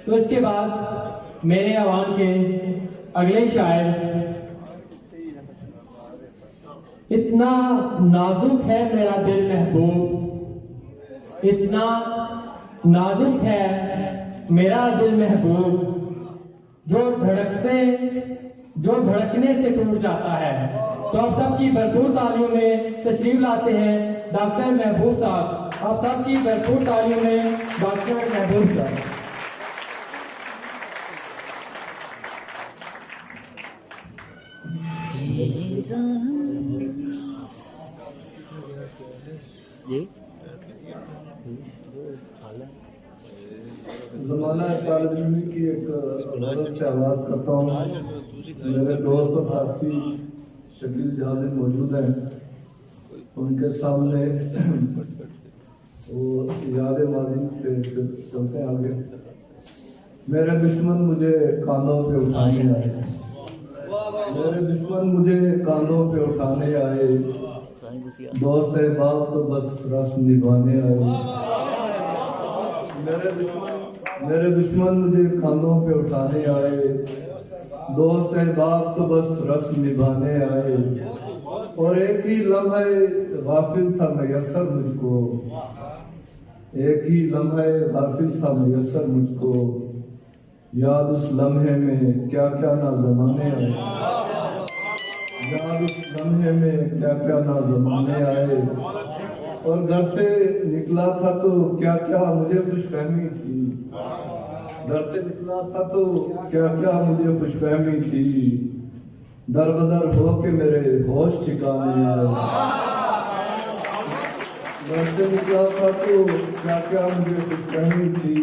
तो इसके बाद मेरे आवाम के अगले शायर, इतना नाजुक है मेरा दिल महबूब, इतना नाजुक है मेरा दिल महबूब, जो धड़कने से टूट जाता है। तो आप सबकी भरपूर तालियों में तशरीफ लाते हैं डॉक्टर महबूब साहब। आप सबकी भरपूर तालियों में डॉक्टर महबूब साहब। जमाना तालिब इल्मी की एक गज़ल से आवाज़ करता हूँ। मेरे दोस्त और साथी शकील जहाज़ मौजूद हैं, उनके सामने वो याद माजी से चलते हैं आगे। मेरे दुश्मन मुझे कांधों पे उठाने आए, मेरे दुश्मन मुझे कांधों पे उठाने आए, दोस्त बाप तो बस रस्म निभाने आए। मेरे दुश्मन मुझे कांधों पे उठाने आए, दोस्त बाप तो बस रस्म निभाने आए। और एक ही लम्हे गाफिल था मयस्सर मुझको, एक ही लम्हे गाफिल था मयस्सर मुझको, याद उस लम्हे में क्या क्या ना ज़माने आए, याद उस लम्हे में क्या क्या ना ज़माने आए। और घर से निकला था तो क्या क्या मुझे खुशफहमी थी, घर से निकला था तो क्या क्या मुझे खुशफहमी थी, दर बदर हो के मेरे होश ठिकाने आए। घर से निकला था तो क्या क्या मुझे खुशफहमी थी,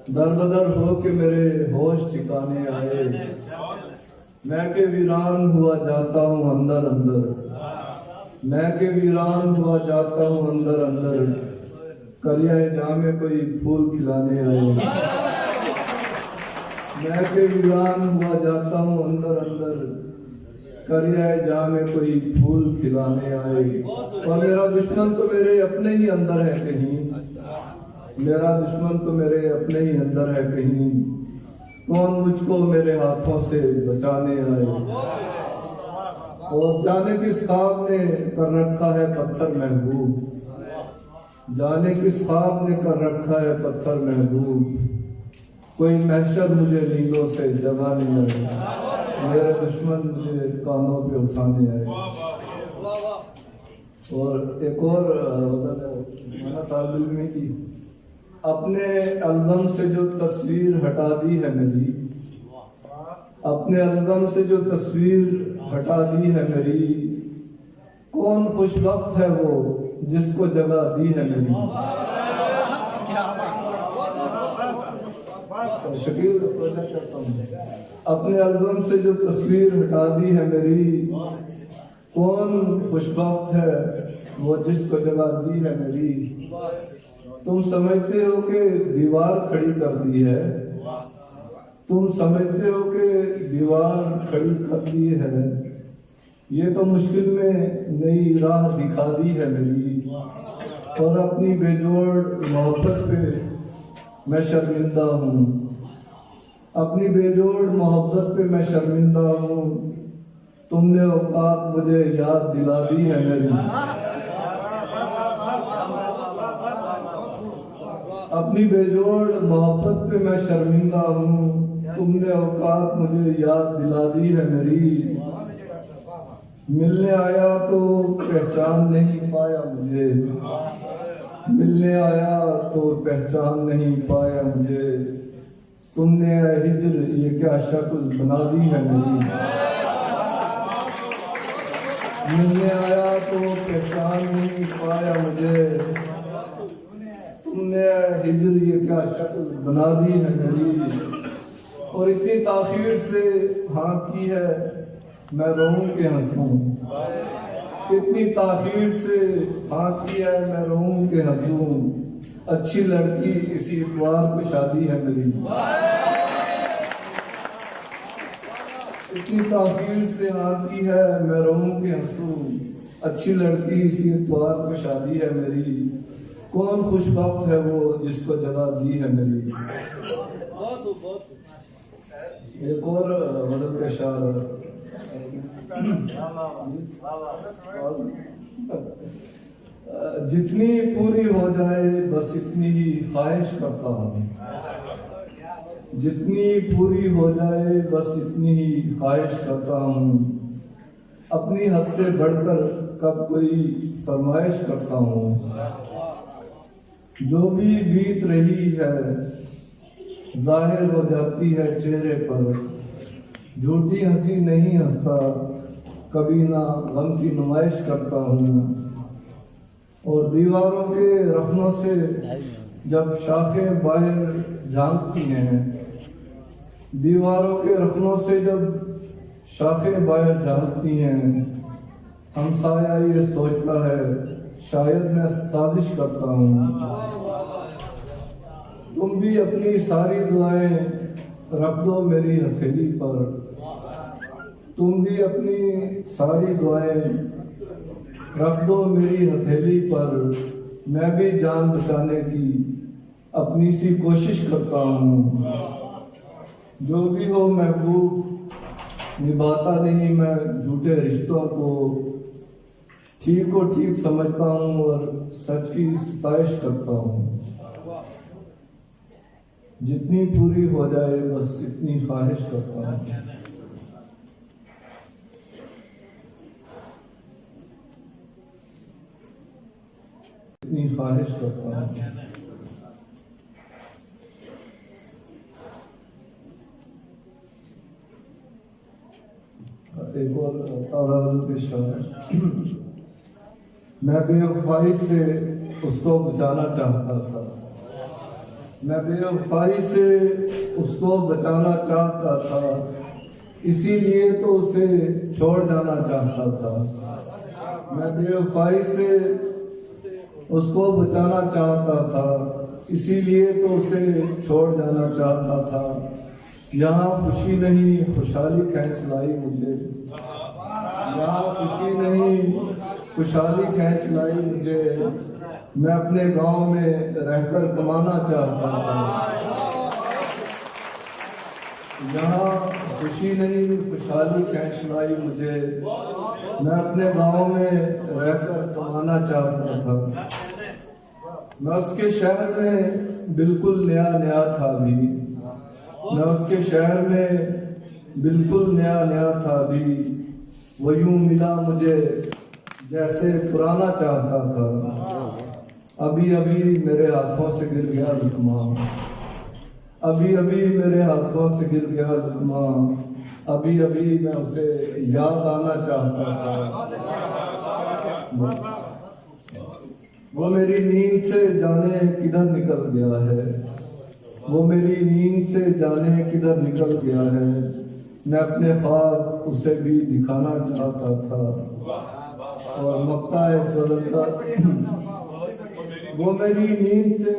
दर बदर हो के मेरे होश ठिकाने आए। मैं के वीरान हुआ जाता हूँ अंदर अंदर, मैं के वीरान हुआ जाता हूँ अंदर अंदर, करिया जामे कोई फूल खिलाने आए। मैं के वीरान हुआ जाता हूँ अंदर अंदर, करिया जामे कोई फूल खिलाने आए। और मेरा दुश्मन तो मेरे अपने ही अंदर है कहीं, मेरा दुश्मन तो मेरे अपने ही अंदर है कहीं, कौन मुझको मेरे हाथों से बचाने आए। और जाने किस ख्वाब ने कर रखा है पत्थर महबूब, जाने किस ख्वाब ने कर रखा है पत्थर महबूब, कोई महशर मुझे नींदों से जगाने आए, मेरे दुश्मन मुझे कानों पे उठाने आए। और एक और तालिब इल्मी की, अपने एल्बम से जो तस्वीर हटा दी है मेरी, अपने एल्बम से जो तस्वीर हटा दी है मेरी, कौन खुशबख्त है वो जिसको जगह दी है मेरी। शकील अपने एल्बम से जो तस्वीर हटा दी है मेरी, कौन खुशबख्त है वो जिसको जगह दी है मेरी। तुम समझते हो कि दीवार खड़ी कर दी है, तुम समझते हो कि दीवार खड़ी कर दी है, ये तो मुश्किल में नई राह दिखा दी है मेरी। और अपनी बेजोड़ मोहब्बत पे मैं शर्मिंदा हूँ, अपनी बेजोड़ मोहब्बत पे मैं शर्मिंदा हूँ, तुमने औकात मुझे याद दिला दी है मेरी। अपनी बेजोड़ मोहब्बत पे मैं शर्मिंदा हूँ, तुमने औकात मुझे याद दिला दी है मेरी। मिलने आया तो पहचान नहीं पाया मुझे, मिलने आया तो पहचान नहीं पाया मुझे, तुमने हिज्र ये क्या शक्ल बना दी है मेरी। मिलने आया तो पहचान नहीं पाया मुझे, तुमने हिज्र ये क्या शक्ल बना दी है मेरी। और इतनी ताखीर से हाँ की है मैं रहूं के हंसूं, इतनी ताखीर से हाँ की है मैं रहूं के हंसूं, अच्छी लड़की इसी इतवार को शादी है मेरी। इतनी ताखीर से हाँ की है मैं रहूं के हंसूं, अच्छी लड़की इसी इतवार को शादी है मेरी। कौन खुशबख्त है वो जिसको जगह दी है मेरी। एक और गजल के शार जितनी पूरी हो जाए बस इतनी ही ख्वाहिश करता हूँ, जितनी पूरी हो जाए बस इतनी ही ख्वाहिश करता हूँ, अपनी हद से बढ़कर कब कोई फरमाइश करता हूँ। जो भी बीत रही है जाहिर हो जाती है चेहरे पर, झूठी हंसी नहीं हंसता, कभी ना गम की नुमाइश करता हूँ। और दीवारों के रखनों से जब शाखें बाहर झांकती हैं, दीवारों के रखनों से जब शाखें बाहर झांकती हैं, हमसाया ये सोचता है शायद मैं साजिश करता हूँ। तुम भी अपनी सारी दुआएं रख दो मेरी हथेली पर, तुम भी अपनी सारी दुआएं रख दो मेरी हथेली पर, मैं भी जान बचाने की अपनी सी कोशिश करता हूँ। जो भी हो महबूब निभाता नहीं मैं झूठे रिश्तों को, ठीक को ठीक समझता हूँ और सच की सताइश करता हूँ। जितनी पूरी हो जाए बस इतनी ख्वाहिश करता हूँ। इतनी ख्वाहिश करता हूँ। एक और मैं बेवफाई से उसको बचाना चाहता था, मैं बेवफाई से उसको बचाना चाहता था, इसीलिए तो उसे छोड़ जाना चाहता था। मैं बेवफाई से उसको बचाना चाहता था, इसीलिए तो उसे छोड़ जाना चाहता था। यहाँ खुशी नहीं खुशहाली खींच लाई मुझे, यहाँ खुशी नहीं खुशहाली खींच लाई मुझे, मैं अपने गांव में रहकर कमाना चाहता था। यहाँ खुशी नहीं खुशहाली खींच लाई मुझे, मैं अपने गांव में रहकर कमाना चाहता था। मैं उसके शहर में बिल्कुल नया नया था अभी, मैं उसके शहर में बिल्कुल नया नया था अभी, वो यूं मिला मुझे जैसे पुराना चाहता था। अभी अभी मेरे हाथों से गिर गया लुकमा, अभी अभी मेरे हाथों से गिर गया लुकमा, अभी अभी मैं उसे याद आना चाहता था। वो मेरी नींद से जाने किधर निकल गया है, वो मेरी नींद से जाने किधर निकल गया है, मैं अपने ख्वाब उसे भी दिखाना चाहता था। और मक्ता है सदका, वो मेरी नींद से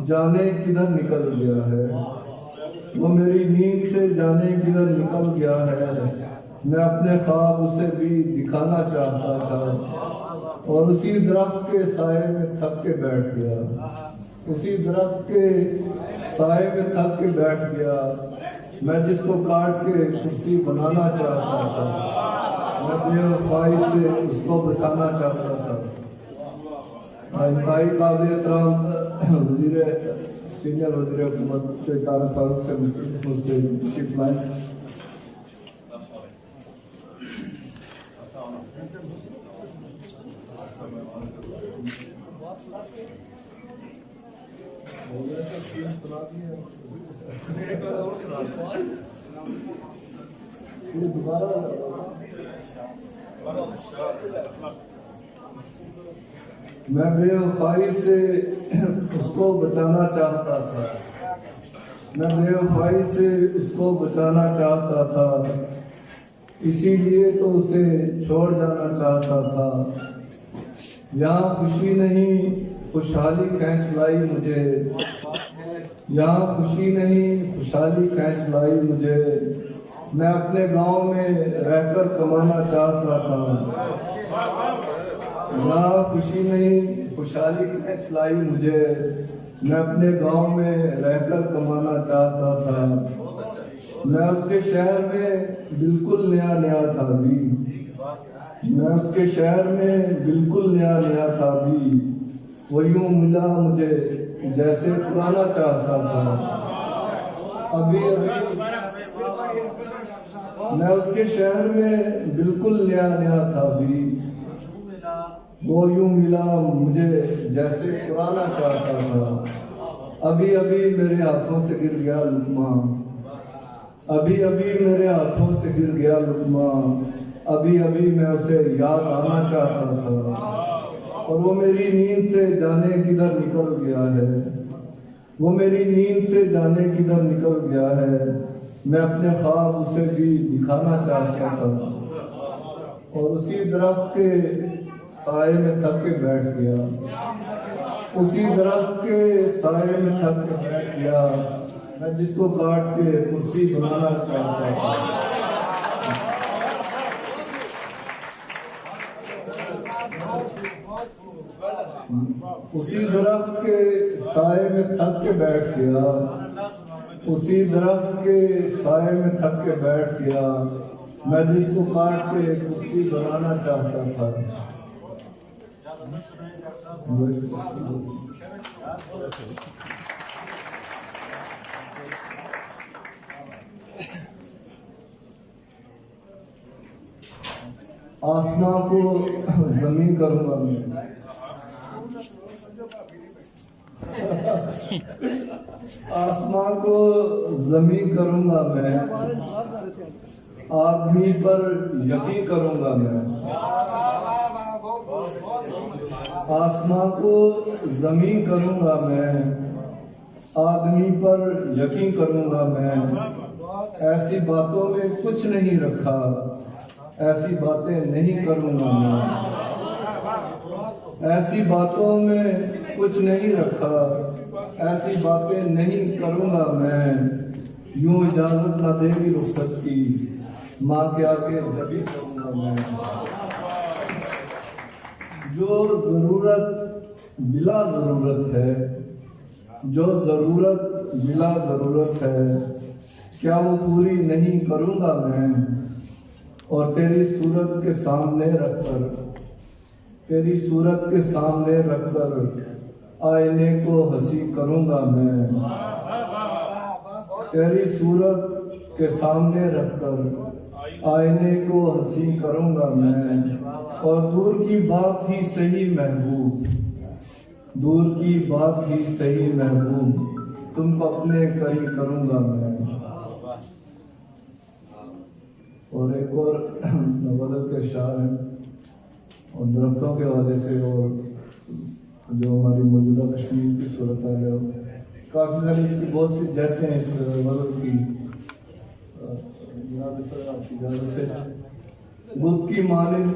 जाने किधर निकल गया है, वो मेरी नींद से जाने किधर निकल गया है, मैं अपने ख्वाब उसे भी दिखाना चाहता था। और उसी दरख्त के साए में थक के बैठ गया, उसी दरख्त के साए में थक के बैठ गया, मैं जिसको काट के कुर्सी बनाना चाहता था, मैं बेवफाई से उसको बचाना चाहता था। इंतहाई काबिल एहतराम वज़ीर सीनियर वज़ीर हुकूमत तारिक फारूक से मुझसे चीफ लाइन। मैं बेवफाई से उसको बचाना चाहता था, मैं बेवफाई से उसको बचाना चाहता था, इसीलिए तो उसे छोड़ जाना चाहता था। यहाँ खुशी नहीं खुशहाली खींच लाई मुझे, यहाँ खुशी नहीं खुशहाली खींच लाई मुझे, मैं अपने गांव में रहकर कमाना चाहता था। यहाँ खुशी नहीं खुशहाली खींच लाई मुझे, मैं अपने गांव में रहकर कमाना चाहता था। मैं उसके शहर में बिल्कुल नया नया था भी। मैं उसके शहर में बिल्कुल नया नया था भी। वो यूं मिला मुझे जैसे पुराना चाहता था। अभी अभी मैं उसके शहर में बिल्कुल नया नया था भी। वो यूं मिला मुझे जैसे पुराना चाहता था। अभी अभी मेरे हाथों से गिर गया लुकमा। अभी अभी मेरे हाथों से गिर गया लुकमा। अभी अभी मैं उसे याद आना चाहता था। और वो मेरी नींद से जाने किधर निकल गया है। वो मेरी नींद से जाने किधर निकल गया है। मैं अपने ख्वाब उसे भी दिखाना चाहता था। और उसी दरख्त के साए में थक के बैठ गया। उसी दरख्त के साए में थक के बैठ गया मैं जिसको काट के कुर्सी बनाना चाहता था। उसी दरख्त के साए में थक के बैठ गया। उसी दरख्त के साए में थक के बैठ गया मैं जिसको काट के कुर्सी बनाना चाहता था। आसमां को जमीन करूंगा मैं। आसमां को जमीन करूंगा मैं। आदमी पर यकीन करूंगा मैं। आसमां को जमीन करूंगा मैं। आदमी पर यकीन करूंगा मैं। ऐसी बातों में कुछ नहीं रखा। ऐसी बातें नहीं करूंगा मैं। ऐसी बातों में कुछ नहीं रखा। ऐसी बातें नहीं करूंगा मैं। यूं इजाजत ना देगी रुखसत की माँ के आगे जभी करूंगा मैं। जो जरूरत बिला जरूरत है। जो जरूरत बिला जरूरत है क्या वो पूरी नहीं करूंगा मैं। और तेरी सूरत के सामने रखकर तेरी सूरत के सामने रखकर आईने को हंसी करूंगा मैं। तेरी सूरत के सामने रखकर आईने को हंसी करूंगा मैं। और दूर की बात ही सही महबूब। दूर की बात ही सही महबूब तुमको अपने करीब करूंगा मैं। और एक और नवल के शार है और दरख्तों के हवाले से और जो हमारी मौजूदा कश्मीर की सूरत है काफ़ी सारी इसकी बहुत सी जैसे हैं इस नवल की इजाज़त से। बुद्ध की मानिंद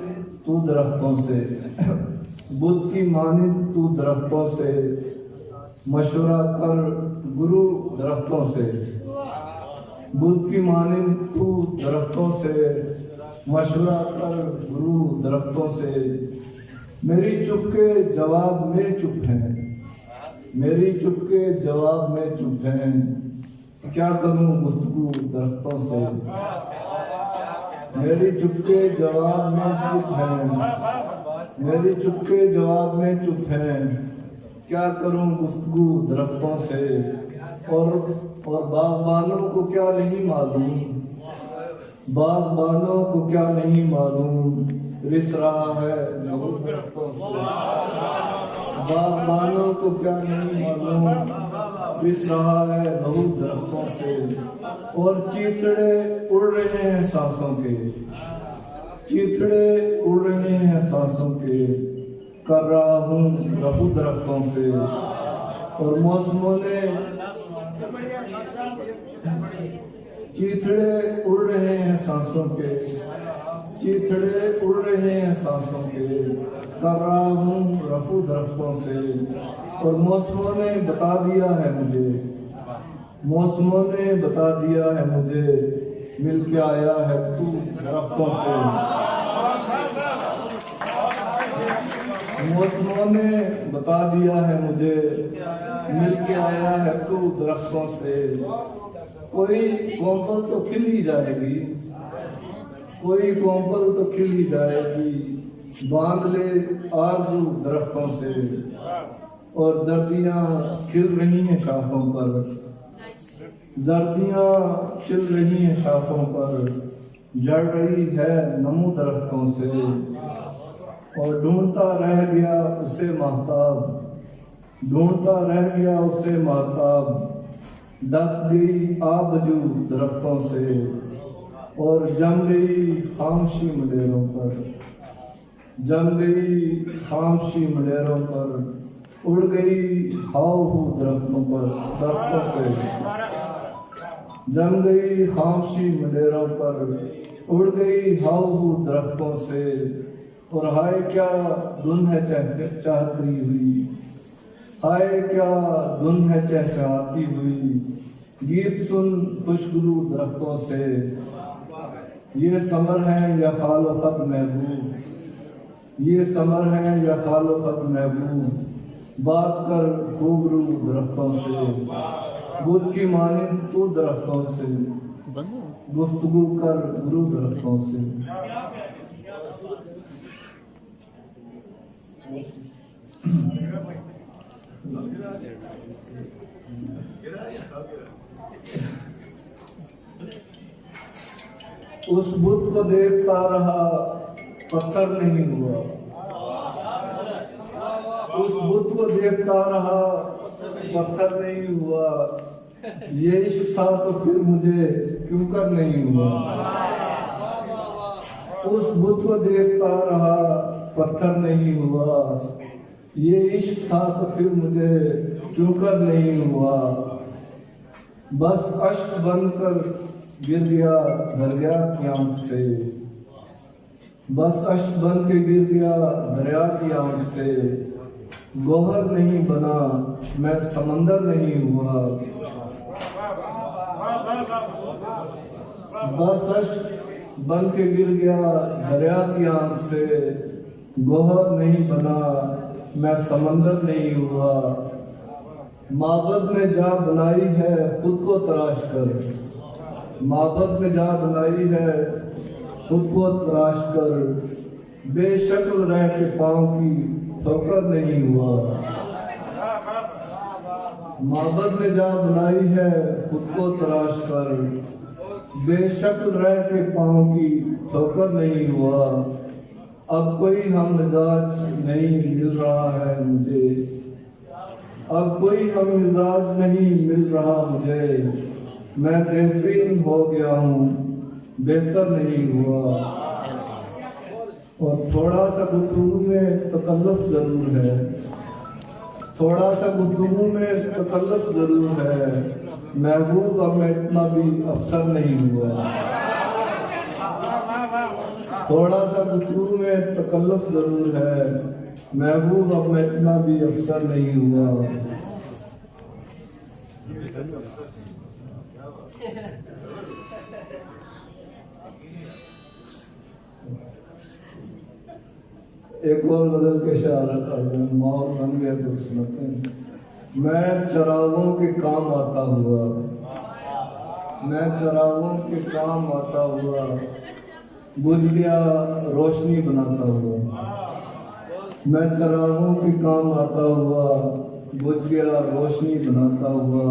तू दरख्तों से। बुद्ध की मानिंद तू दरख्तों से मशवरा कर गुरु दरख्तों से। बुद्ध की मानिंद तू दरख्तों से मशवरा कर गुरु दरख्तों से। मेरी चुप के जवाब में चुप है। मेरी चुप के जवाब में चुप है क्या करूं गुफ्तगू दरख्तों से। मेरी चुप के जवाब में चुप है। मेरी चुप के जवाब में चुप है क्या करूं गुफ्तगू दरख्तों से। और बागबानों को क्या नहीं मालूम। बागबानों को क्या नहीं मालूम रिस रहा है लहू दरख्तों से। बागबानों को क्या नहीं मालूम रिस रहा है लहू दरख्तों से। और चीथड़े उड़ रहे हैं सांसों के। चीथड़े उड़ रहे हैं सांसों के कर रहा हूँ लहू दरख्तों से। और मौसमों ने चीथड़े उड़ रहे हैं सांसों के। चीथड़े उड़ रहे हैं सांसों के कर रहा हूँ रफू दरख्तों से। और मौसमों ने बता दिया है मुझे। मौसमों ने बता दिया है मुझे मिल के आया है तू दरख्तों से। मौसमों ने बता दिया है मुझे मिलके आया है तू दरख्तों से। कोई कोंपल तो खिल ही जाएगी, कोई कोंपल तो खिल ही जाएगी, बांध ले आरज़ू दरख्तों से। और जर्दियाँ खिल रही हैं शाखों पर, जर्दियाँ खिल रही हैं शाखों पर, जड़ रही है नमो दरख्तों से। और ढूंढता रह गया उसे महताब, ढूंढता रह गया उसे महताब, ढक गई आबजू दरख्तों से। और जम गई खामोशी मंडेरों पर, जम गई खामोशी मंडेरों पर, उड़ गई हाव हू दरख्तों पर, दरख्तों से। जम गई खामोशी मंडेरों पर, उड़ गई हाव हू दरख्तों से। और हाय क्या धुन है चहचहाती हुई, हाय क्या धुन है चहचहाती हुई, गीत सुन खुशबू दरख्तों से। ये समर है या खालो खत महबूब, ये समर है या खालो खत महबूब, बात कर खूबरू दरख्तों से। बुद्ध की मानिंद तू दरख्तों से, गुफ्तगू कर गुरु दरख्तों से। उस बुद्ध को देखता रहा पत्थर नहीं हुआ, उस बुद्ध को देखता रहा पत्थर नहीं हुआ। ये इश्क था तो फिर मुझे क्यों कर नहीं हुआ। उस बुद्ध को देखता रहा पत्थर नहीं हुआ, ये इश्क था तो फिर मुझे क्यों कर नहीं हुआ। बस अश्क बन कर गिर गया दरिया की आंख से, बस अश्क बन के गिर गया दरिया की आंख से। गोहर नहीं बना मैं समंदर नहीं हुआ, बस अश्क बन के गिर गया दरिया की आंख से। गोहर नहीं बना मैं समंदर नहीं हुआ। माबद में जा बनाई है खुद को तराश कर, माबद में जा बनाई है खुद को तराश कर, बेशक्ल रह के पाँव की ठोकर नहीं हुआ। माबद में जा बनाई है खुद को तराश कर, बेशक्ल रह के पाँव की ठोकर नहीं हुआ। अब कोई हम मिजाज नहीं मिल रहा है मुझे, अब कोई हम मिजाज नहीं मिल रहा मुझे। मैं बेहतरीन हो गया हूँ बेहतर नहीं हुआ। और थोड़ा सा गुफ्तगू में तकल्लुफ जरूर है, थोड़ा सा गुफ्तगू में तकल्लुफ जरूर है। महबूब अब मैं इतना भी अफसर नहीं हुआ। थोड़ा सा गुफ्तगू में तकल्लुफ जरूर है, महबूब अब मैं इतना भी अफसर नहीं हुआ। एक और गजल के शायर मौत बन गए तो सुनते हैं। मैं चरागों के काम आता हुआ, मैं चरागों के काम आता हुआ, बुझ गया रोशनी बनाता हुआ। मैं चरागों के काम आता हुआ, बुझ गया रोशनी बनाता हुआ।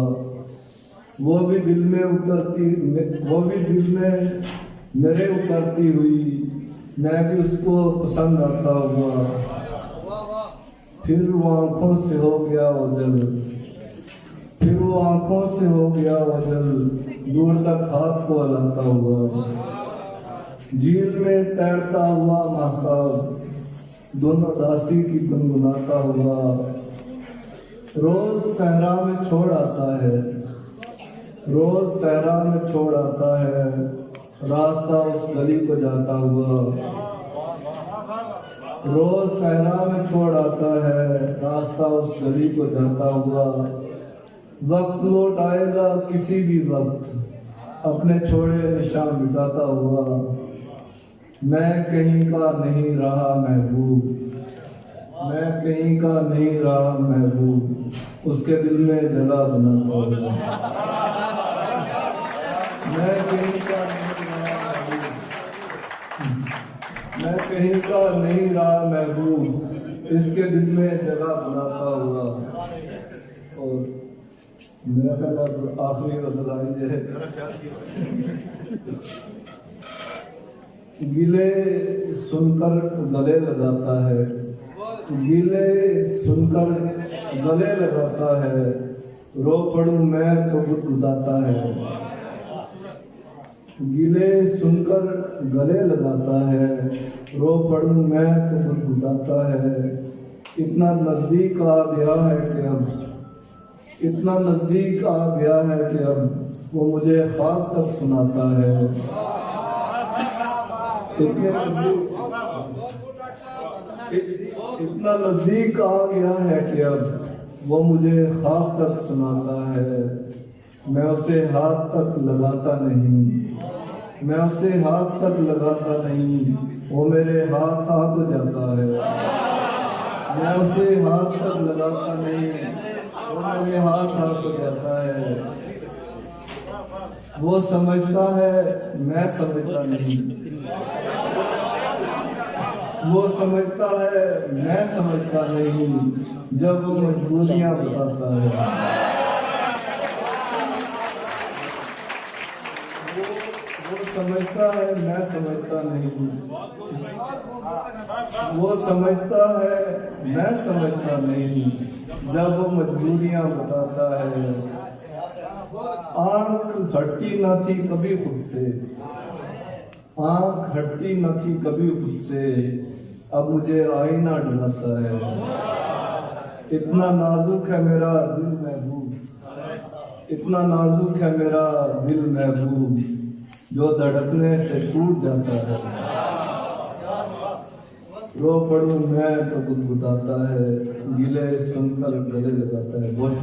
वो भी दिल में उतरती, वो भी दिल में मेरे उतरती हुई, मैं भी उसको पसंद आता हुआ। फिर वो आंखों से हो गया ओझल, फिर वो आंखों से हो गया ओझल, दूर तक हाथ को हिलाता हुआ। झील में तैरता हुआ महताब, दोनों दासी की गुनगुनाता हुआ। रोज सहरा में छोड़ आता है, रोज सहरा में छोड़ आता है, रास्ता उस गली को जाता हुआ। रोज सहरा में छोड़ आता है, रास्ता उस गली को जाता हुआ। वक्त लौट आएगा किसी भी वक्त, अपने छोड़े निशान मिटाता हुआ। मैं कहीं का नहीं रहा महबूब, मैं कहीं का नहीं रहा महबूब, उसके दिल में जगह बनाता हूँ। मैं कहीं का नहीं रहा महबूब, मैं कहीं का नहीं रहा महबूब, इसके दिल में जगह बनाता हुआ। और मेरा ख्याल आखिरी गजल आई है। गीले सुनकर गले लगाता है, गीले सुनकर गले लगाता है, रो पड़ूं मैं तो गुदगुदाता है। गीले सुनकर गले लगाता है, रो पड़ूं मैं तो गुदगुदाता है। इतना नजदीक आ गया है कि अब, इतना नजदीक आ गया है कि अब वो मुझे ख्वाब तक सुनाता है। इतना नजदीक आ गया है कि अब वो मुझे ख्वाब तक सुनाता है। मैं उसे हाथ तक लगाता नहीं, मैं उसे हाथ तक लगाता नहीं, वो मेरे हाथ आ तो जाता है। मैं उसे हाथ तक लगाता नहीं, वो मेरे हाथ आ तो जाता है। वो समझता है मैं समझता नहीं, वो समझता है मैं समझता नहीं, जब वो मजबूरियां बताता है। वो समझता है मैं समझता नहीं, वो समझता है मैं समझता नहीं, जब वो मजबूरियां बताता है। आंख हटती न थी कभी खुद से, आंख हटती न थी कभी खुद से, अब मुझे आईना डराता है। इतना नाजुक है मेरा दिल महबूब, इतना नाजुक है मेरा दिल महबूब, जो धड़कने से टूट जाता है। रो पड़ूं मैं तो गुदगुदाता है, गीले सुनकर गले लगाता है। बहुत